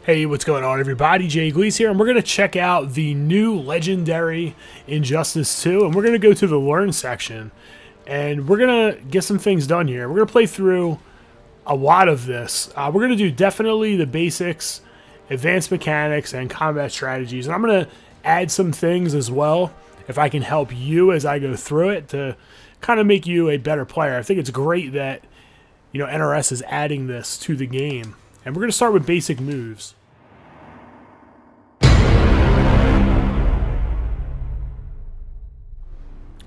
Hey, what's going on, everybody? Gleez here, and we're going to check out the new legendary Injustice 2, and we're going to go to the Learn section, and we're going to get some things done here. We're going to play through a lot of this. We're going to do definitely the basics, advanced mechanics, and combat strategies, and I'm going to add some things as well, if I can help you as I go through it, to kind of make you a better player. I think it's great that, NRS is adding this to the game. And we're going to start with basic moves.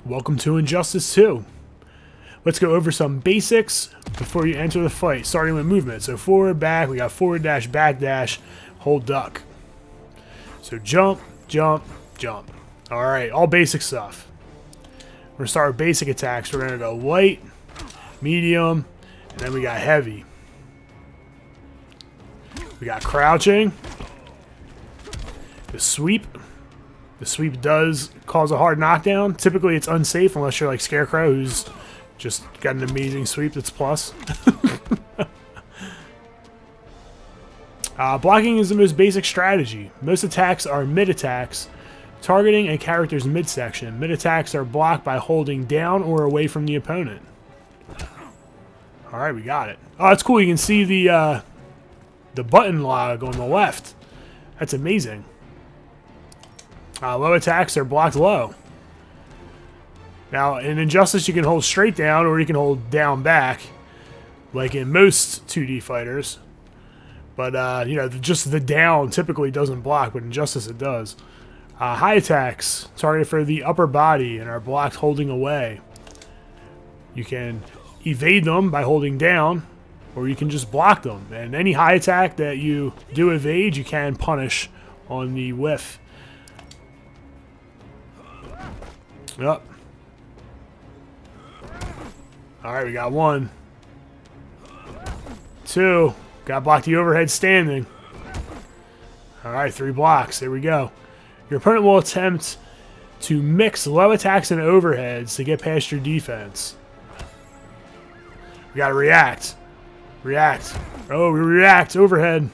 Welcome to Injustice 2. Let's go over some basics before you enter the fight, starting with movement. So forward, back, we got forward dash, back dash, hold duck. So jump, jump, jump. Alright, all basic stuff. We're going to start with basic attacks. We're going to go light, medium, and then we got heavy. We got crouching, the sweep. The sweep does cause a hard knockdown. Typically it's unsafe unless you're like Scarecrow, who's just got an amazing sweep that's plus. Blocking is the most basic strategy. Most attacks are mid attacks, targeting a character's midsection. Mid attacks are blocked by holding down or away from the opponent. Alright, we got it. Oh, that's cool. You can see the button log on the left. That's amazing. Low attacks are blocked low. Now, in Injustice, you can hold straight down or you can hold down back, like in most 2D fighters. But, just the down typically doesn't block, but in Injustice it does. High attacks, targeted for the upper body and are blocked holding away. You can evade them by holding down, or you can just block them. And any high attack that you do evade, you can punish on the whiff. Yep. Alright, we got one. Two. Got to block the overhead standing. Alright, 3 blocks. There we go. Your opponent will attempt to mix low attacks and overheads to get past your defense. We got to react. React. Oh, we react. Overhead.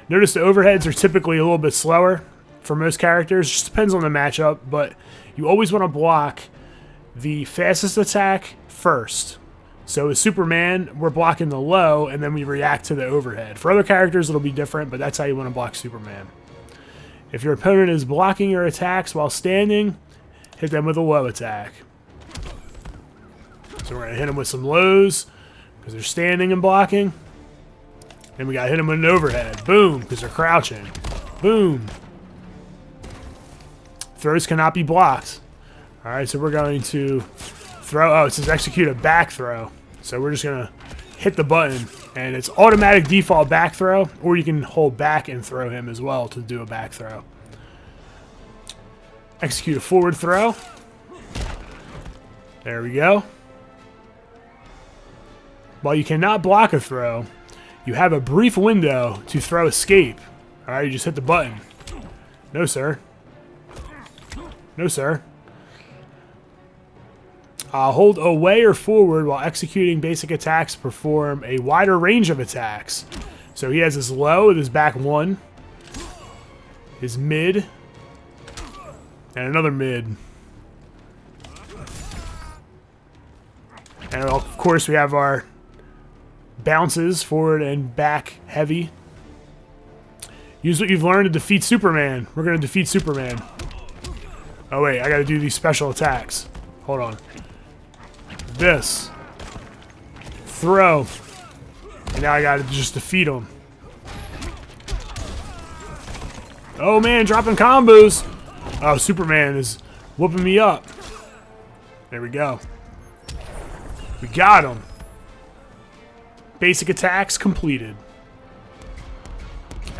Notice the overheads are typically a little bit slower for most characters. Just depends on the matchup, but you always want to block the fastest attack first. So with Superman, we're blocking the low, and then we react to the overhead. For other characters, it'll be different, but that's how you want to block Superman. If your opponent is blocking your attacks while standing, hit them with a low attack. So we're going to hit them with some lows, because they're standing and blocking. And we got to hit them with an overhead. Boom, because they're crouching. Boom. Throws cannot be blocked. Alright, so we're going to throw. Oh, it says execute a back throw. So we're just going to hit the button. And it's automatic default back throw. Or you can hold back and throw him as well to do a back throw. Execute a forward throw. There we go. While you cannot block a throw, you have a brief window to throw escape. Alright, you just hit the button. No, sir. No, sir. Hold away or forward while executing basic attacks. Perform a wider range of attacks. So he has his low with his back 1. His mid. And another mid. And of course we have our bounces, forward and back heavy. Use what you've learned to defeat Superman. We're going to defeat Superman. Oh wait, I got to do these special attacks. Hold on. This. Throw. And now I got to just defeat him. Oh man, dropping combos. Oh, Superman is whooping me up. There we go. We got him. Basic attacks completed.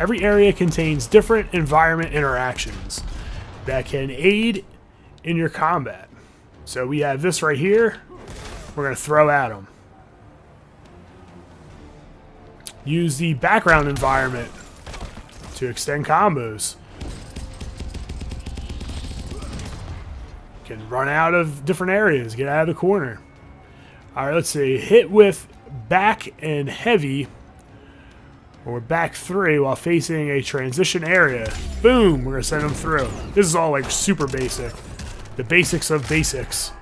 Every area contains different environment interactions that can aid in your combat. So we have this right here. We're going to throw at them. Use the background environment to extend combos. Can run out of different areas, get out of the corner. Alright, let's see. Hit with back and heavy Or back 3 while facing a transition area. Boom! We're going to send them through. This is all like super basic. The basics of basics.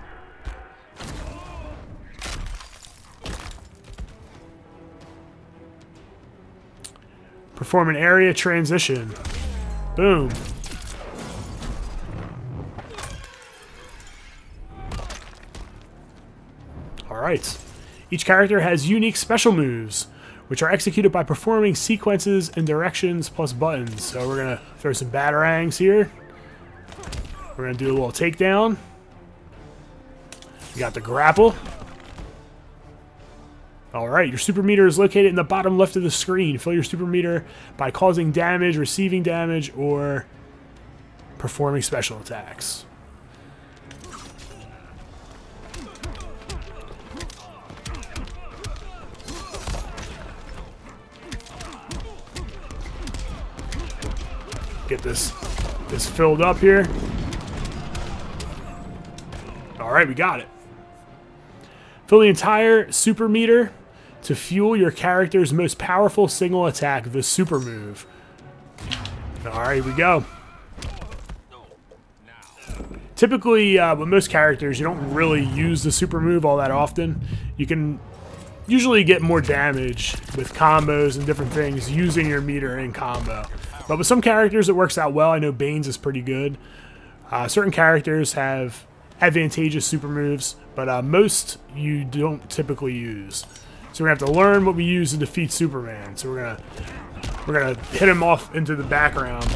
Perform an area transition. Boom. Alright. Each character has unique special moves, which are executed by performing sequences and directions plus buttons. So we're going to throw some batarangs here. We're going to do a little takedown. We got the grapple. Alright, your super meter is located in the bottom left of the screen. Fill your super meter by causing damage, receiving damage, or performing special attacks. Get this filled up here. Alright, we got it. Fill the entire super meter to fuel your character's most powerful single attack, the super move. Alright, here we go. Typically, with most characters, you don't really use the super move all that often. You can usually get more damage with combos and different things using your meter in combo. But with some characters, it works out well. I know Bane's is pretty good. Certain characters have advantageous super moves, but most you don't typically use. So we're gonna have to learn what we use to defeat Superman. So we're gonna hit him off into the background.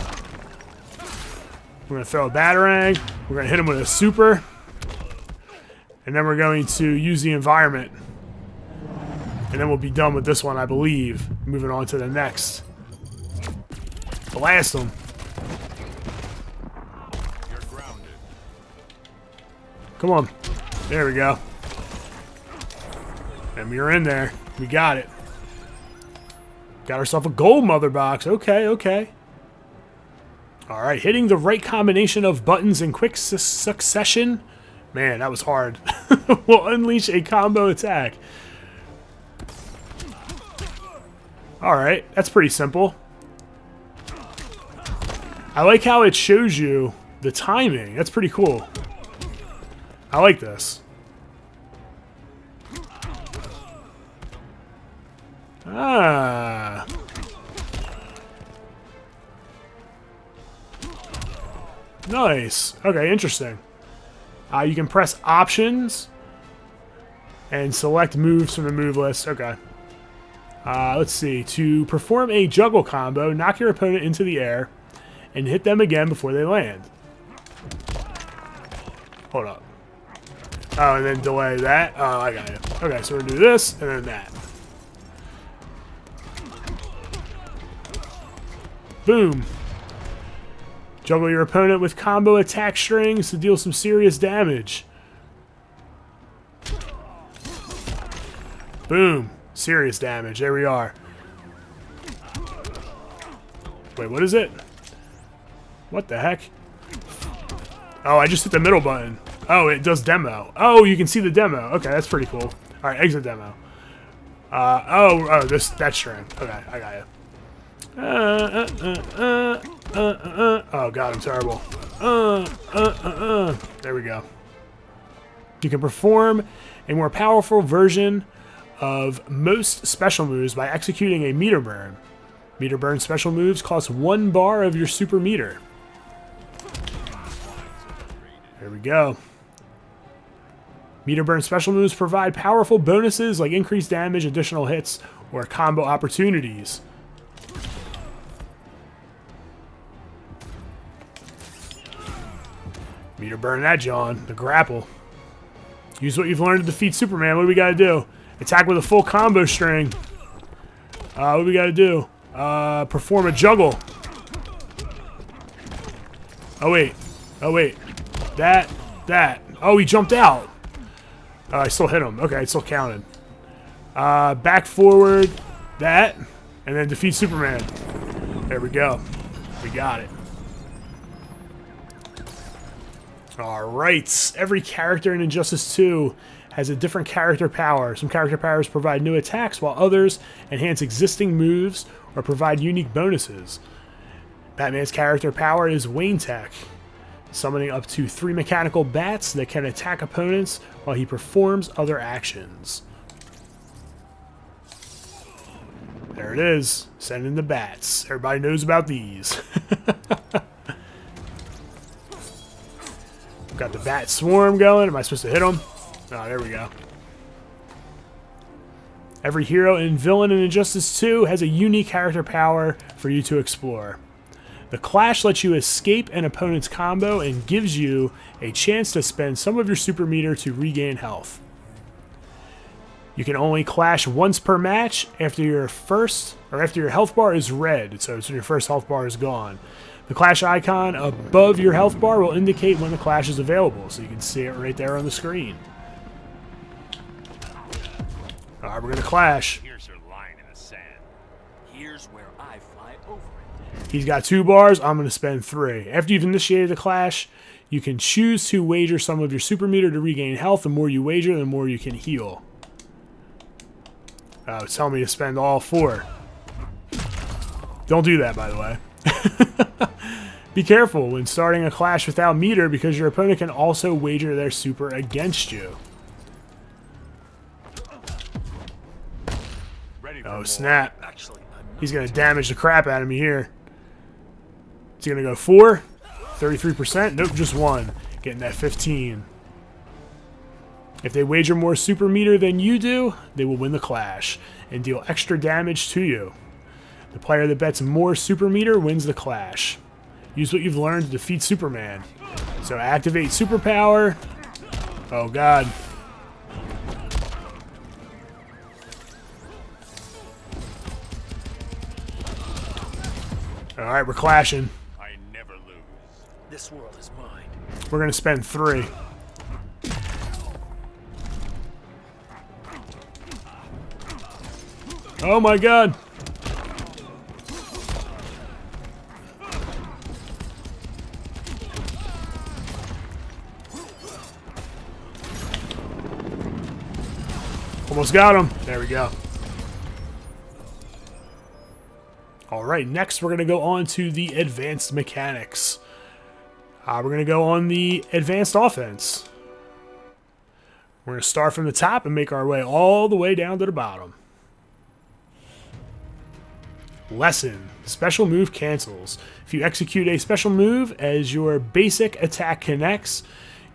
We're gonna throw a batarang. We're gonna hit him with a super, and then we're going to use the environment, and then we'll be done with this one, I believe. Moving on to the next. Blast him. Come on. There we go. And we're in there. We got it. Got ourselves a gold mother box. Okay, okay. Alright, hitting the right combination of buttons in quick succession. Man, that was hard. Will unleash a combo attack. Alright, that's pretty simple. I like how it shows you the timing. That's pretty cool. I like this. Ah. Nice. Okay, interesting. You can press options and select moves from the move list. Okay. Let's see. To perform a juggle combo, knock your opponent into the air and hit them again before they land. Hold up. Oh, and then delay that. Oh, I got it. Okay, so we're going to do this and then that. Boom. Juggle your opponent with combo attack strings to deal some serious damage. Boom. Serious damage. There we are. Wait, what is it? What the heck? Oh, I just hit the middle button. Oh, it does demo. Oh, you can see the demo. Okay, that's pretty cool. All right, exit demo. That string. Okay, I got you. Oh god, I'm terrible. There we go. You can perform a more powerful version of most special moves by executing a meter burn. Meter burn special moves cost 1 bar of your super meter. There we go. Meter burn special moves provide powerful bonuses like increased damage, additional hits, or combo opportunities. Meter burn that, John. The grapple. Use what you've learned to defeat Superman. What do we got to do? Attack with a full combo string. What do we got to do? Perform a juggle. Oh, wait. Oh, wait. That. Oh, he jumped out. I still hit him. Okay, it still counted. Back forward. That. And then defeat Superman. There we go. We got it. Alright, every character in Injustice 2 has a different character power. Some character powers provide new attacks, while others enhance existing moves or provide unique bonuses. Batman's character power is Wayne Tech, summoning up to 3 mechanical bats that can attack opponents while he performs other actions. There it is. Send in the bats. Everybody knows about these. Got the bat swarm going. Am I supposed to hit them? Oh, there we go. Every hero and villain in Injustice 2 has a unique character power for you to explore. The Clash lets you escape an opponent's combo and gives you a chance to spend some of your super meter to regain health. You can only clash once per match after your health bar is red, so your first health bar is gone. The clash icon above your health bar will indicate when the clash is available, so you can see it right there on the screen. Alright, we're gonna clash. Here's your line in the sand. Here's where I fly over it. He's got 2 bars, I'm gonna spend 3. After you've initiated the clash, you can choose to wager some of your super meter to regain health. The more you wager, the more you can heal. Oh, it's telling me to spend all 4. Don't do that, by the way. Be careful when starting a clash without meter because your opponent can also wager their super against you. Oh, snap. He's going to damage the crap out of me here. Is he going to go 4? 33%? Nope, just 1. Getting that 15. If they wager more super meter than you do, they will win the clash and deal extra damage to you. The player that bets more super meter wins the clash. Use what you've learned to defeat Superman. So activate superpower. Oh god. Alright, we're clashing. I never lose. This world is mine. We're gonna spend 3. Oh my god! Almost got him. There we go. Alright, next we're going to go on to the advanced mechanics. We're going to go on the advanced offense. We're going to start from the top and make our way all the way down to the bottom. Lesson. Special move cancels. If you execute a special move as your basic attack connects,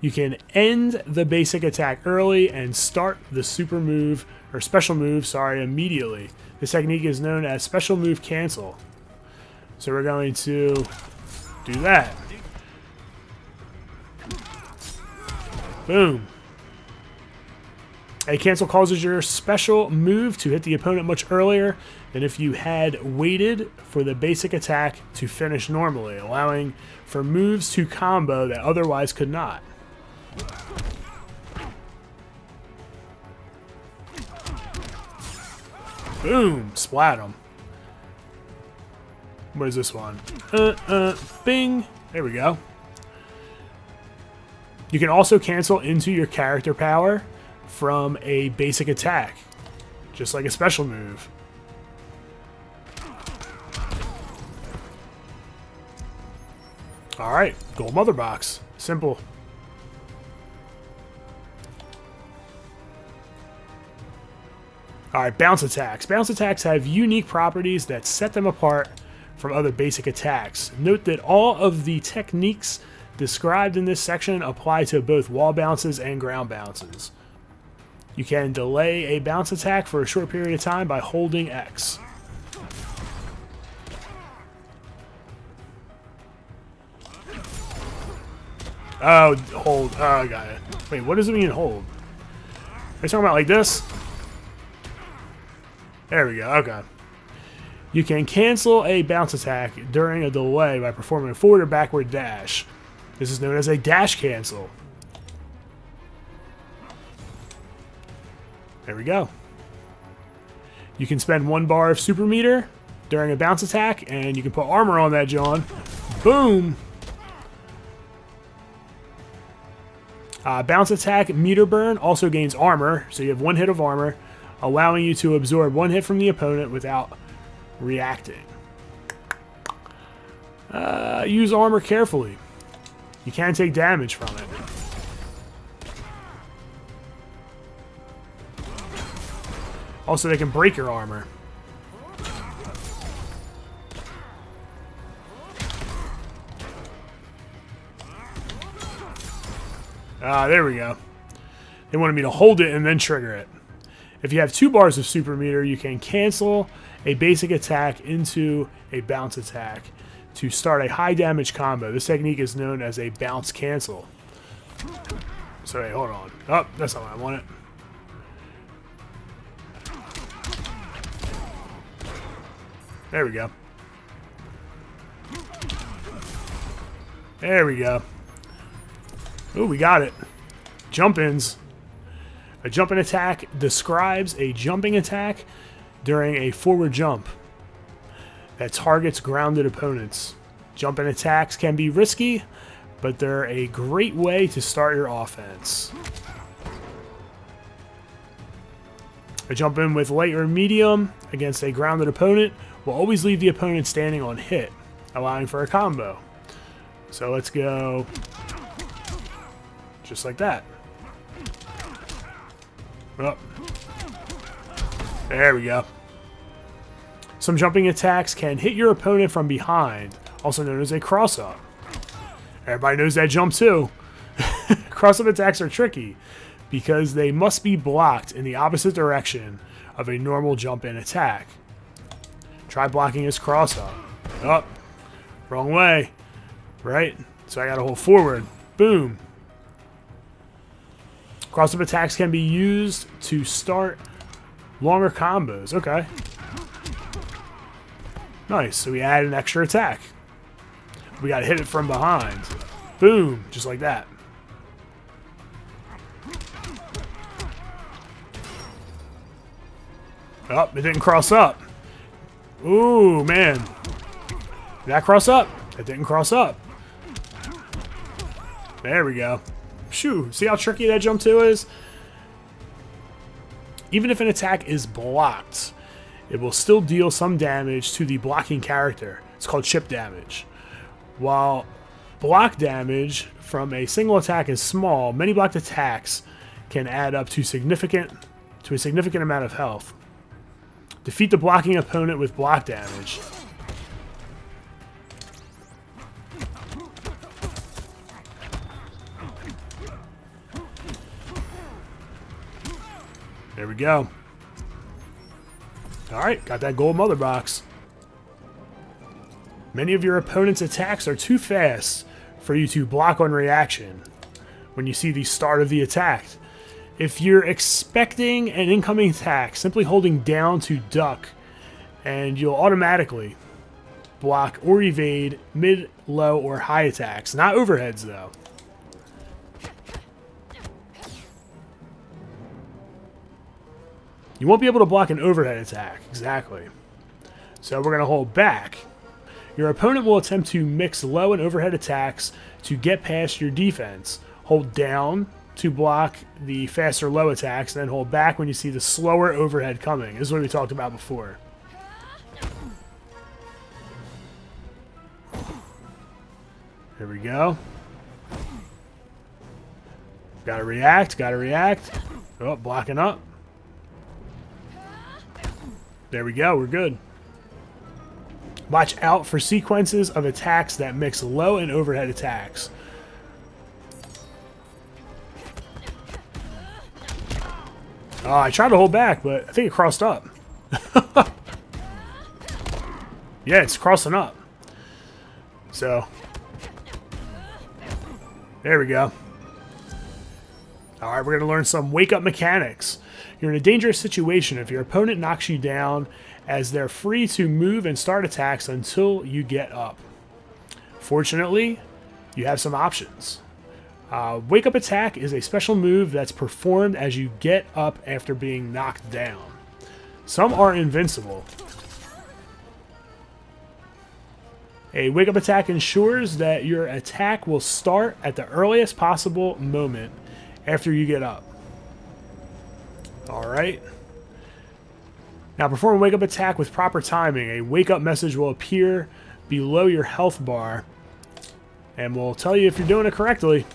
you can end the basic attack early and start the super move, or special move, sorry, immediately. This technique is known as special move cancel. So we're going to do that. Boom. A cancel causes your special move to hit the opponent much earlier than if you had waited for the basic attack to finish normally, allowing for moves to combo that otherwise could not. Boom! Splat him. What is this one? Bing! There we go. You can also cancel into your character power from a basic attack, just like a special move. Alright, gold mother box. Simple. Alright, bounce attacks. Bounce attacks have unique properties that set them apart from other basic attacks. Note that all of the techniques described in this section apply to both wall bounces and ground bounces. You can delay a bounce attack for a short period of time by holding X. Oh, hold. Oh, I got it. Wait, what does it mean hold? Are you talking about like this? There we go. Okay. You can cancel a bounce attack during a delay by performing a forward or backward dash. This is known as a dash cancel. There we go. You can spend 1 bar of super meter during a bounce attack, and you can put armor on that, John. Boom! Bounce attack meter burn also gains armor, so you have 1 hit of armor, allowing you to absorb 1 hit from the opponent without reacting. Use armor carefully. You can take damage from it. Also, they can break your armor. There we go. They wanted me to hold it and then trigger it. If you have 2 bars of super meter, you can cancel a basic attack into a bounce attack to start a high damage combo. This technique is known as a bounce cancel. So, wait, hold on. Oh, that's not what I wanted. There we go. There we go. Ooh, we got it. Jump-ins. A jumping attack describes a jumping attack during a forward jump that targets grounded opponents. Jumping attacks can be risky, but they're a great way to start your offense. A jump in with light or medium against a grounded opponent will always leave the opponent standing on hit, allowing for a combo. So let's go just like that. Oh. There we go. Some jumping attacks can hit your opponent from behind, also known as a cross-up. Everybody knows that jump too. Cross-up attacks are tricky because they must be blocked in the opposite direction of a normal jump-in attack. Try blocking his cross-up. Oh, wrong way. Right? So I gotta hold forward. Boom. Cross-up attacks can be used to start longer combos. Okay. Nice. So we add an extra attack. We gotta hit it from behind. Boom. Just like that. Oh, it didn't cross up. Ooh, man. Did that cross up? It didn't cross up. There we go. Shoo. See how tricky that jump 2 is? Even if an attack is blocked, it will still deal some damage to the blocking character. It's called chip damage. While block damage from a single attack is small, many blocked attacks can add up to a significant amount of health. Defeat the blocking opponent with block damage. There we go. Alright, got that gold mother box. Many of your opponent's attacks are too fast for you to block on reaction when you see the start of the attack. If you're expecting an incoming attack, simply holding down to duck and you'll automatically block or evade mid, low, or high attacks. Not overheads though. You won't be able to block an overhead attack. Exactly. So we're going to hold back. Your opponent will attempt to mix low and overhead attacks to get past your defense. Hold down to block the faster low attacks, and then hold back when you see the slower overhead coming. This is what we talked about before. There we go. Gotta react, gotta react. Oh, blocking up. There we go, we're good. Watch out for sequences of attacks that mix low and overhead attacks. Oh, I tried to hold back, but I think it crossed up. Yeah, it's crossing up. So, there we go. Alright, we're going to learn some wake-up mechanics. You're in a dangerous situation if your opponent knocks you down, as they're free to move and start attacks until you get up. Fortunately, you have some options. Wake Up Attack is a special move that's performed as you get up after being knocked down. Some are invincible. A Wake Up Attack ensures that your attack will start at the earliest possible moment after you get up. Alright. Now, perform a wake-up attack with proper timing. A wake-up message will appear below your health bar and will tell you if you're doing it correctly.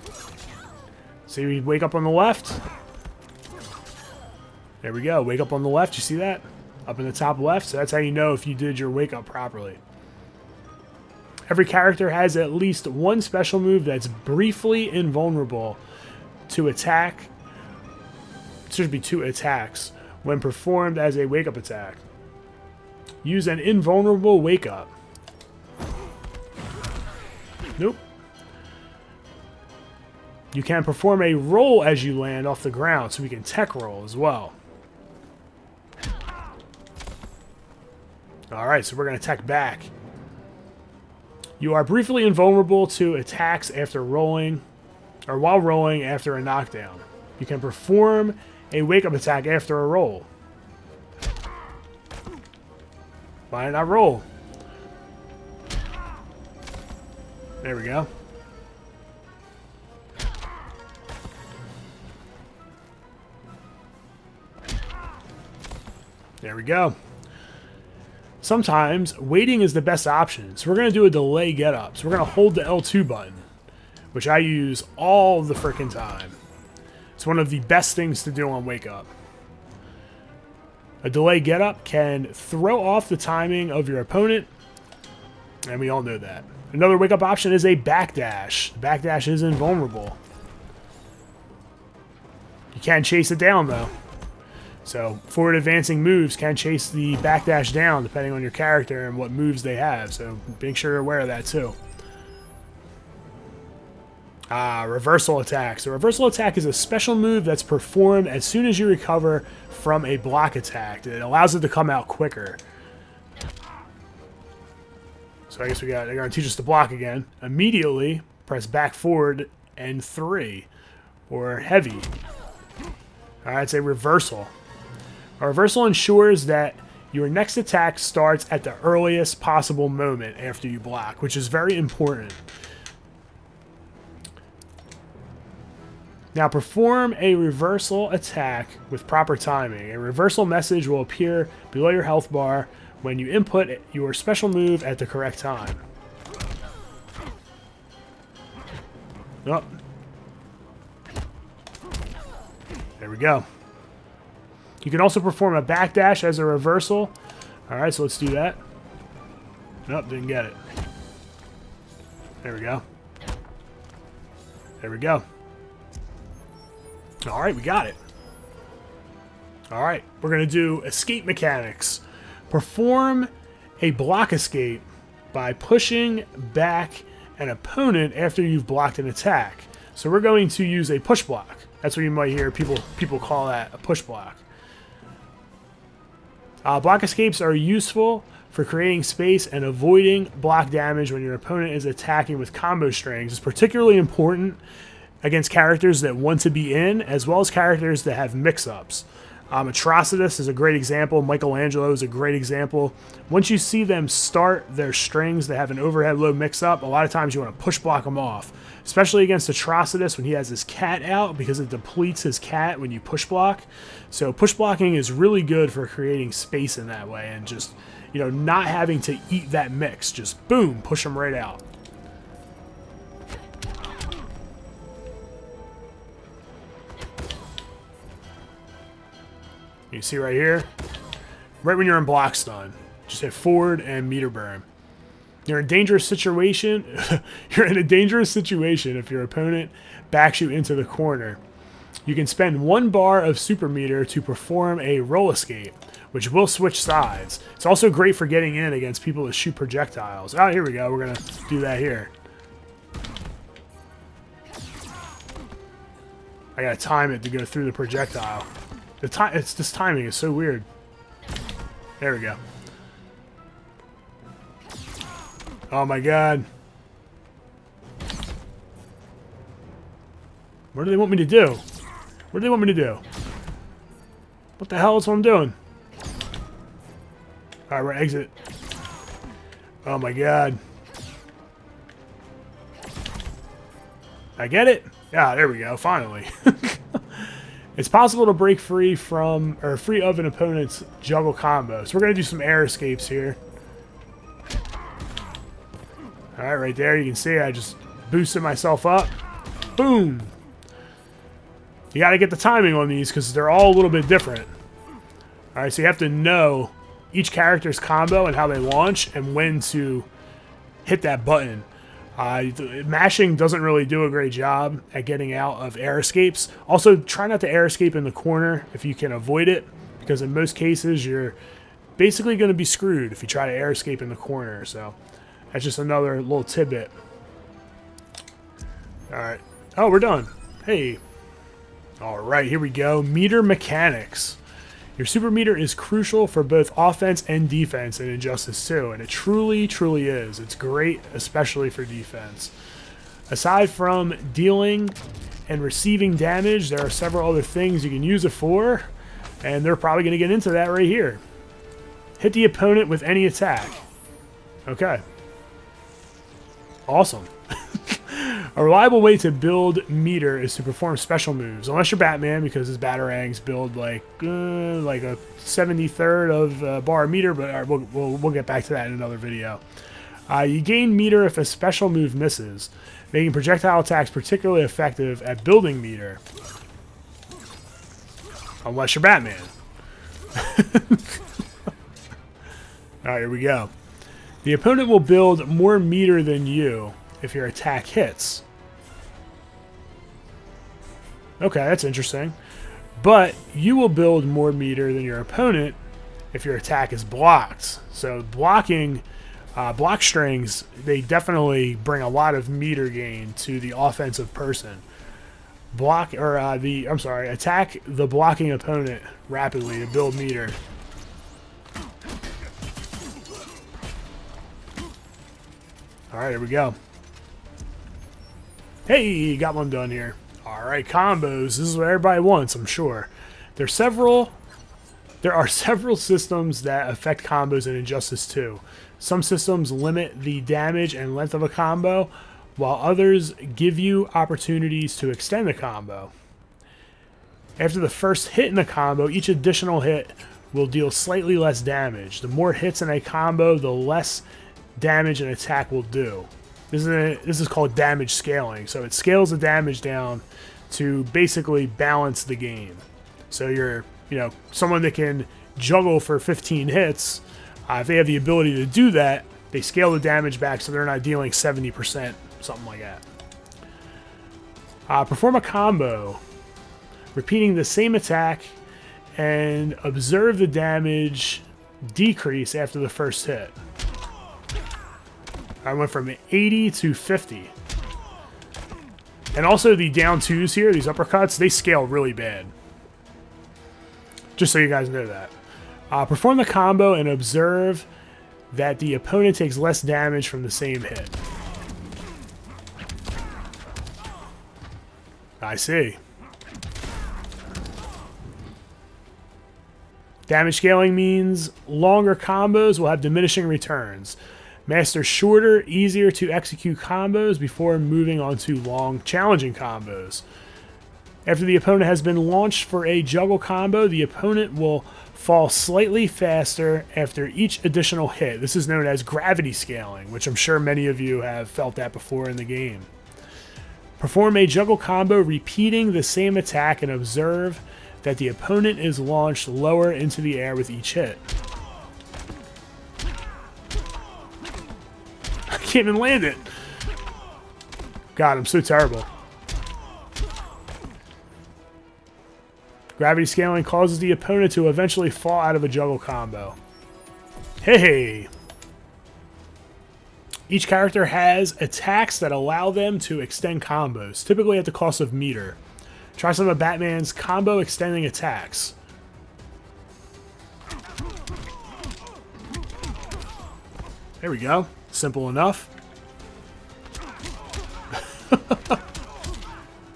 So you wake up on the left. There we go. Wake up on the left. You see that? Up in the top left. So that's how you know if you did your wake-up properly. Every character has at least one special move that's briefly invulnerable to attack. It should be 2 attacks when performed as a wake-up attack. Use an invulnerable wake-up. Nope. You can perform a roll as you land off the ground, so we can tech roll as well. Alright, so we're going to tech back. You are briefly invulnerable to attacks after rolling, or while rolling after a knockdown. You can perform a wake-up attack after a roll. Why not roll? There we go. There we go. Sometimes waiting is the best option, so we're going to do a delay get up. So we're going to hold the L2 button, which I use all the frickin' time. It's one of the best things to do on Wake Up. A delay get up can throw off the timing of your opponent, and we all know that. Another Wake Up option is a backdash. Backdash is invulnerable. You can chase it down though. So forward advancing moves can chase the backdash down depending on your character and what moves they have. So make sure you're aware of that too. Reversal attack. So reversal attack is a special move that's performed as soon as you recover from a block attack. It allows it to come out quicker. So I guess they're going to teach us to block again. Immediately press back, forward, and 3. Or heavy. Alright, it's a reversal. A reversal ensures that your next attack starts at the earliest possible moment after you block, which is very important. Now perform a reversal attack with proper timing. A reversal message will appear below your health bar when you input your special move at the correct time. Oh. There we go. You can also perform a backdash as a reversal. Alright, so let's do that. Nope, didn't get it. There we go. There we go. Alright, we got it. Alright, we're going to do escape mechanics. Perform a block escape by pushing back an opponent after you've blocked an attack. So we're going to use a push block. That's what you might hear people call that, a push block. Block escapes are useful for creating space and avoiding block damage when your opponent is attacking with combo strings. It's particularly important against characters that want to be in, as well as characters that have mix-ups. Atrocitus is a great example. Michelangelo is a great example. Once you see them start their strings that have an overhead low mix-up, a lot of times you want to push block them off, especially against Atrocitus when he has his cat out, because it depletes his cat when you push block. So push blocking is really good for creating space in that way and just, you know, not having to eat that mix. Just boom, push them right out. You see right here, right when you're in block stun, just hit forward and meter burn. You're in a dangerous situation. You're in a dangerous situation if your opponent backs you into the corner. You can spend 1 bar of super meter to perform a roll escape, which will switch sides. It's also great for getting in against people that shoot projectiles. Oh, here we go. We're gonna do that here. I gotta time it to go through the projectile. This timing is so weird. There we go. Oh my god. What do they want me to do? What do they want me to do? What the hell is what I'm doing? Alright, we're exit. Oh my god. I get it? Yeah, there we go, finally. It's possible to break free from, or free of an opponent's juggle combo. So we're going to do some air escapes here. Alright, right there, you can see I just boosted myself up. Boom! You got to get the timing on these because they're all a little bit different. Alright, so you have to know each character's combo and how they launch and when to hit that button. Mashing doesn't really do a great job at getting out of air escapes. Also, try not to air escape in the corner if you can avoid it, because in most cases you're basically going to be screwed if you try to air escape in the corner. So that's just another little tidbit. Alright. Oh, we're done. Hey. Alright, here we go. Meter mechanics. Your super meter is crucial for both offense and defense in Injustice 2, and it truly, truly is. It's great, especially for defense. Aside from dealing and receiving damage, there are several other things you can use it for, and they're probably going to get into that right here. Hit the opponent with any attack. Okay. Awesome. A reliable way to build meter is to perform special moves, unless you're Batman, because his batarangs build like a 73rd of bar meter. But we'll get back to that in another video. You gain meter if a special move misses, making projectile attacks particularly effective at building meter, unless you're Batman. All right, here we go. The opponent will build more meter than you if your attack hits. Okay, that's interesting. But you will build more meter than your opponent if your attack is blocked. So blocking, block strings, they definitely bring a lot of meter gain to the offensive person. Attack the blocking opponent rapidly to build meter. Alright, here we go. Hey, got one done here. Alright, combos. This is what everybody wants, I'm sure. There are several systems that affect combos in Injustice 2. Some systems limit the damage and length of a combo, while others give you opportunities to extend the combo. After the first hit in the combo, each additional hit will deal slightly less damage. The more hits in a combo, the less damage an attack will do. This is called damage scaling. So it scales the damage down to basically balance the game. So you're, someone that can juggle for 15 hits, if they have the ability to do that, they scale the damage back so they're not dealing 70%, something like that. Perform a combo, repeating the same attack, and observe the damage decrease after the first hit. I went from 80 to 50. And also the down twos here, these uppercuts, they scale really bad. Just so you guys know that. Perform the combo and observe that the opponent takes less damage from the same hit. I see. Damage scaling means longer combos will have diminishing returns. Master shorter, easier to execute combos before moving on to long, challenging combos. After the opponent has been launched for a juggle combo, the opponent will fall slightly faster after each additional hit. This is known as gravity scaling, which I'm sure many of you have felt that before in the game. Perform a juggle combo repeating the same attack and observe that the opponent is launched lower into the air with each hit. I can't even land it. God, I'm so terrible. Gravity scaling causes the opponent to eventually fall out of a juggle combo. Hey! Each character has attacks that allow them to extend combos, typically at the cost of meter. Try some of Batman's combo extending attacks. There we go. Simple enough.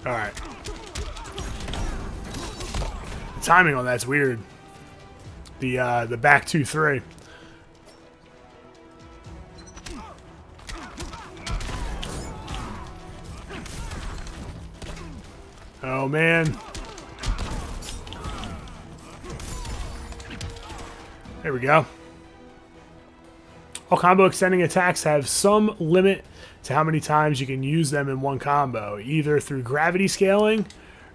Alright. The timing on that's weird. The back 2-3. Oh man. There we go. All combo extending attacks have some limit to how many times you can use them in one combo, either through gravity scaling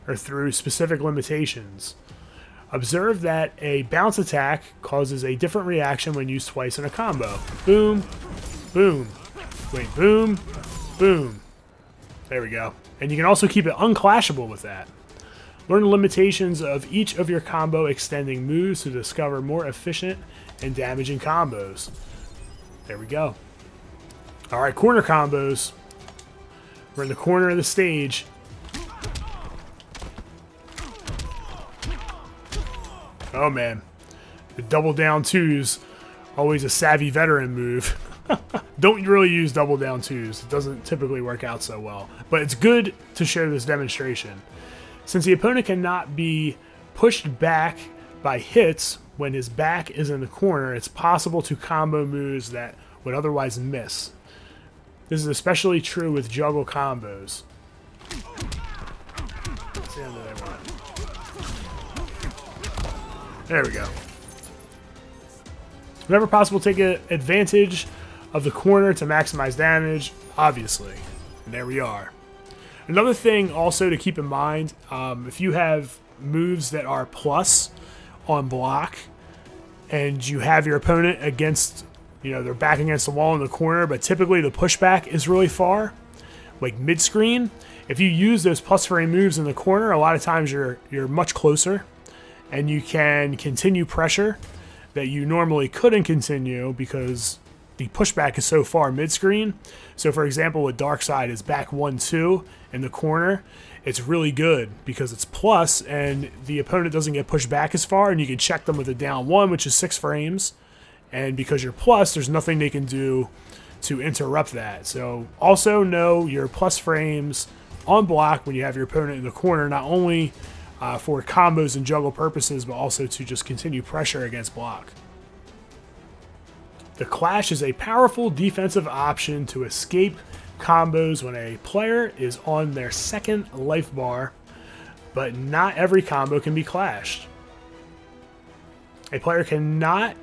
or through specific limitations. Observe that a bounce attack causes a different reaction when used twice in a combo. Boom, boom, wait, boom, boom. There we go. And you can also keep it unclashable with that. Learn the limitations of each of your combo extending moves to discover more efficient and damaging combos. There we go. All right, corner combos. We're in the corner of the stage. Oh man, the double down twos, always a savvy veteran move. Don't really use double down twos. It doesn't typically work out so well, but it's good to show this demonstration. Since the opponent cannot be pushed back by hits when his back is in the corner, it's possible to combo moves that would otherwise miss. This is especially true with juggle combos. Let's see how they want. There we go. Whenever possible, take advantage of the corner to maximize damage, obviously. And there we are. Another thing also to keep in mind, if you have moves that are plus on block and you have your opponent against, they're back against the wall in the corner, but typically the pushback is really far, like mid-screen. If you use those plus frame moves in the corner, a lot of times you're much closer and you can continue pressure that you normally couldn't continue because the pushback is so far mid-screen. So for example, with Darkseid is back 1-2 in the corner, it's really good because it's plus and the opponent doesn't get pushed back as far, and you can check them with a down 1, which is 6 frames. And because you're plus, there's nothing they can do to interrupt that. So also know your plus frames on block when you have your opponent in the corner, not only for combos and juggle purposes, but also to just continue pressure against block. The Clash is a powerful defensive option to escape combos when a player is on their second life bar, but not every combo can be clashed. A player cannot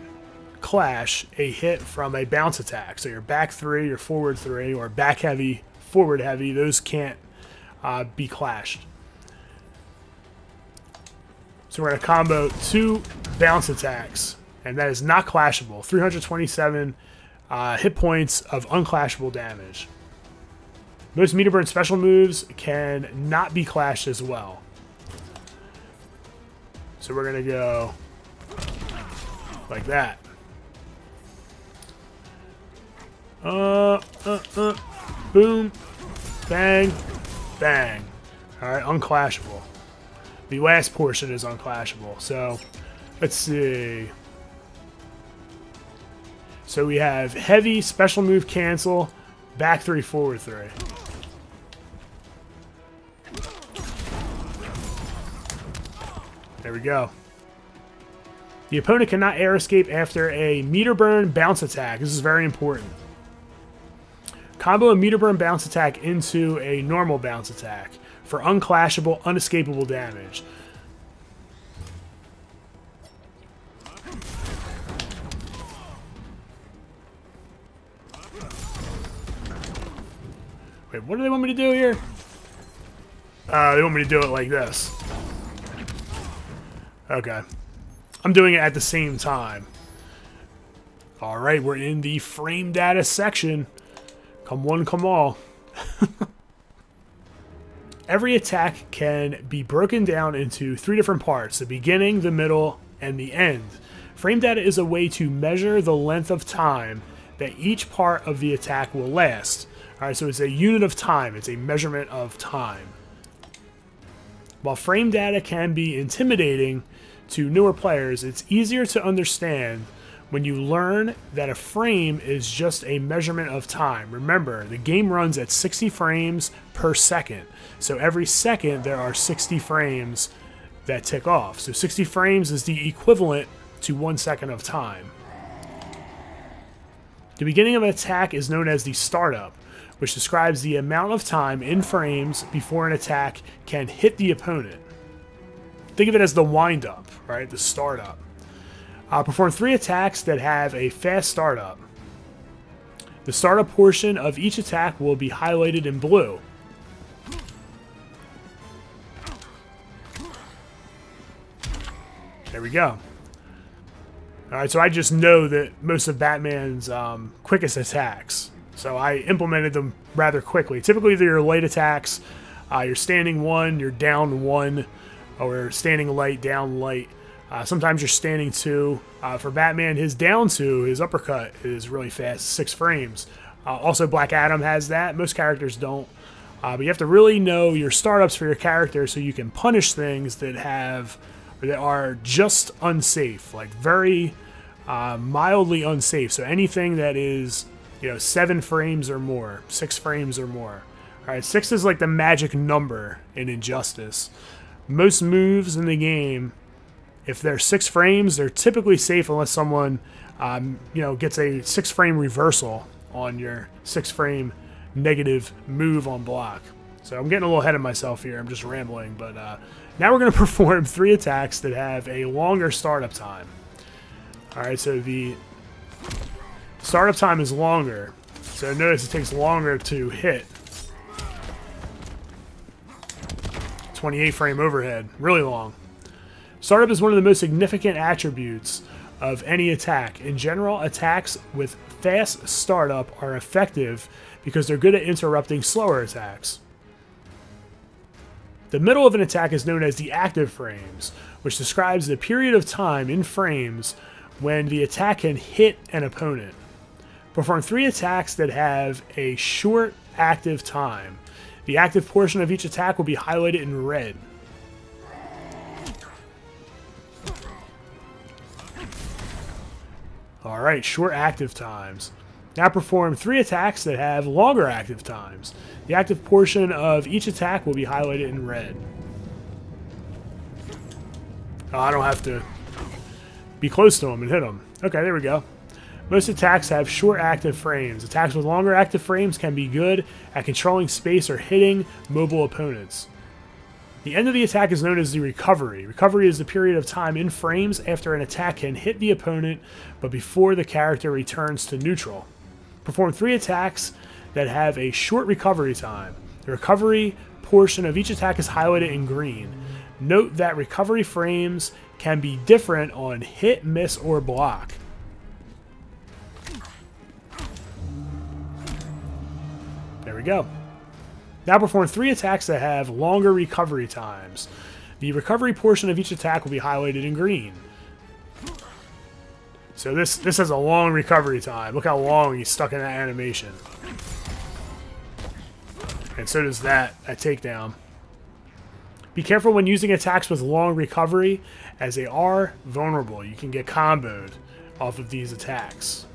clash a hit from a bounce attack. So your back 3, your forward 3, or back heavy, forward heavy, those can't be clashed. So we're going to combo 2 bounce attacks, and that is not clashable. 327 hit points of unclashable damage. Most meter burn special moves can not be clashed as well. So we're going to go like that. Boom, bang, bang. All right, unclashable. The last portion is unclashable. So let's see. So we have heavy, special move cancel, back 3, forward 3. There we go. The opponent cannot air escape after a meter burn bounce attack. This is very important. Combo a meter burn bounce attack into a normal bounce attack for unclashable, unescapable damage. Wait, what do they want me to do here? They want me to do it like this. Okay. I'm doing it at the same time. Alright, we're in the frame data section. Come one, come all. Every attack can be broken down into 3 different parts: the beginning, the middle, and the end. Frame data is a way to measure the length of time that each part of the attack will last. Alright, so it's a unit of time. It's a measurement of time. While frame data can be intimidating to newer players, it's easier to understand when you learn that a frame is just a measurement of time. Remember, the game runs at 60 frames per second. So every second there are 60 frames that tick off. So 60 frames is the equivalent to 1 second of time. The beginning of an attack is known as the startup, which describes the amount of time in frames before an attack can hit the opponent. Think of it as the wind-up, right? The startup. Perform 3 attacks that have a fast startup. The startup portion of each attack will be highlighted in blue. There we go. Alright, so I just know that most of Batman's quickest attacks. So I implemented them rather quickly. Typically they're your light attacks. You're standing 1, you're down 1, or standing light, down light. Sometimes you're standing 2. For Batman, his down 2, his uppercut is really fast, 6 frames. Also, Black Adam has that. Most characters don't. But you have to really know your startups for your character so you can punish things that are just unsafe, like very mildly unsafe. So anything that is, 7 frames or more, 6 frames or more. All right, 6 is like the magic number in Injustice. Most moves in the game, if they're 6 frames, they're typically safe unless someone, gets a 6-frame reversal on your 6-frame negative move on block. So I'm getting a little ahead of myself here. I'm just rambling, but now we're going to perform 3 attacks that have a longer startup time. All right, so the startup time is longer. So notice it takes longer to hit. 28 frame overhead, really long. Startup is one of the most significant attributes of any attack. In general, attacks with fast startup are effective because they're good at interrupting slower attacks. The middle of an attack is known as the active frames, which describes the period of time in frames when the attack can hit an opponent. Perform 3 attacks that have a short active time. The active portion of each attack will be highlighted in red. Alright, short active times. Now perform 3 attacks that have longer active times. The active portion of each attack will be highlighted in red. Oh, I don't have to be close to them and hit them. Okay, there we go. Most attacks have short active frames. Attacks with longer active frames can be good at controlling space or hitting mobile opponents. The end of the attack is known as the recovery. Recovery is the period of time in frames after an attack can hit the opponent, but before the character returns to neutral. Perform 3 attacks that have a short recovery time. The recovery portion of each attack is highlighted in green. Note that recovery frames can be different on hit, miss, or block. There we go. Now perform 3 attacks that have longer recovery times. The recovery portion of each attack will be highlighted in green. So this has a long recovery time. Look how long he's stuck in that animation. And so does that takedown. Be careful when using attacks with long recovery, as they are vulnerable. You can get comboed off of these attacks.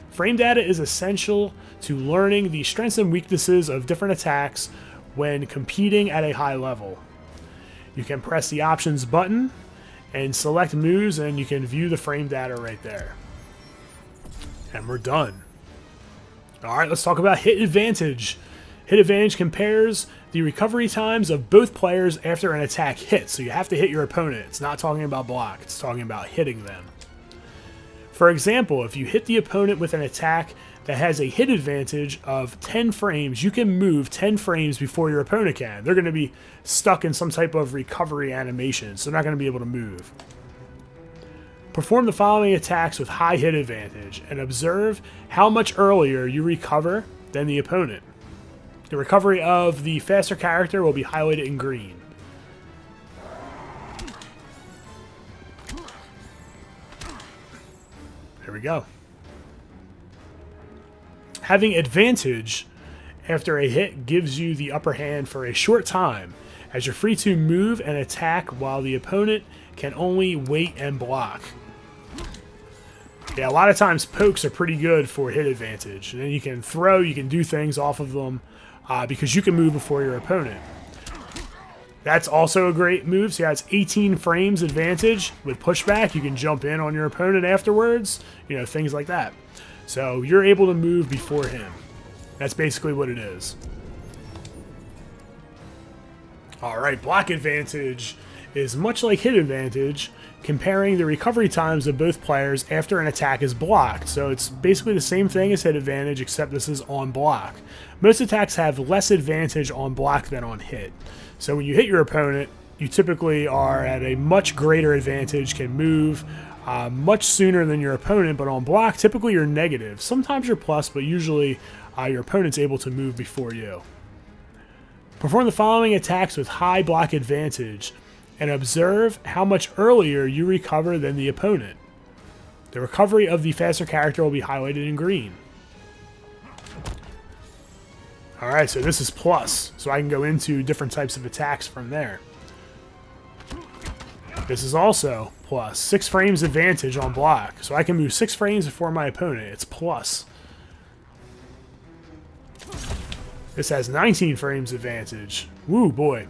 Frame data is essential to learning the strengths and weaknesses of different attacks when competing at a high level. You can press the options button and select moves, and you can view the frame data right there. And we're done. Alright, let's talk about hit advantage. Hit advantage compares the recovery times of both players after an attack hits. So you have to hit your opponent. It's not talking about block, it's talking about hitting them. For example, if you hit the opponent with an attack that has a hit advantage of 10 frames, you can move 10 frames before your opponent can. They're going to be stuck in some type of recovery animation, so they're not going to be able to move. Perform the following attacks with high hit advantage and observe how much earlier you recover than the opponent. The recovery of the faster character will be highlighted in green. There we go. Having advantage after a hit gives you the upper hand for a short time, as you're free to move and attack while the opponent can only wait and block. Yeah, a lot of times pokes are pretty good for hit advantage. And then you can throw, you can do things off of them because you can move before your opponent. That's also a great move. So yeah, it's 18 frames advantage. With pushback, you can jump in on your opponent afterwards. You know, things like that. So you're able to move before him. That's basically what it is. Alright, block advantage is much like hit advantage, comparing the recovery times of both players after an attack is blocked. So it's basically the same thing as hit advantage, except this is on block. Most attacks have less advantage on block than on hit. So when you hit your opponent, you typically are at a much greater advantage, can move much sooner than your opponent, but on block, typically you're negative. Sometimes you're plus, but usually your opponent's able to move before you. Perform the following attacks with high block advantage, and observe how much earlier you recover than the opponent. The recovery of the faster character will be highlighted in green. Alright, so this is plus, so I can go into different types of attacks from there. This is also plus. 6 frames advantage on block, so I can move 6 frames before my opponent. It's plus. This has 19 frames advantage. Woo, boy.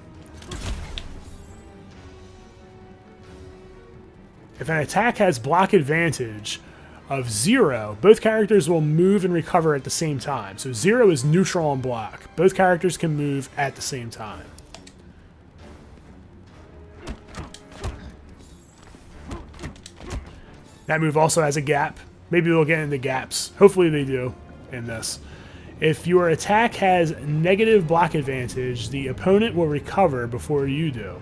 If an attack has block advantage of 0, both characters will move and recover at the same time. So 0 is neutral on block. Both characters can move at the same time. That move also has a gap. Maybe they'll get into gaps. Hopefully they do in this. If your attack has negative block advantage, the opponent will recover before you do.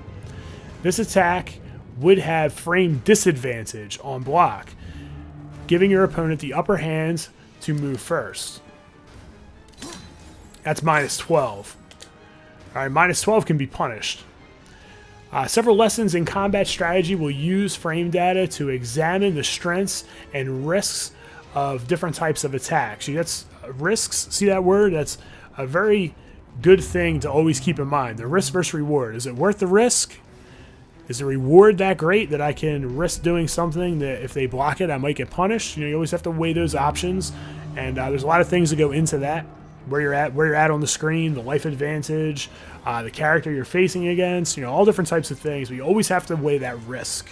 This attack would have frame disadvantage on block, giving your opponent the upper hand to move first. That's minus 12. Alright, minus 12 can be punished. Several lessons in combat strategy will use frame data to examine the strengths and risks of different types of attacks. That's risks, see that word? That's a very good thing to always keep in mind. The risk versus reward. Is it worth the risk? Is the reward that great that I can risk doing something that if they block it, I might get punished? You always have to weigh those options, and there's a lot of things that go into that. Where you're at on the screen, the life advantage, the character you're facing against, all different types of things. But you always have to weigh that risk.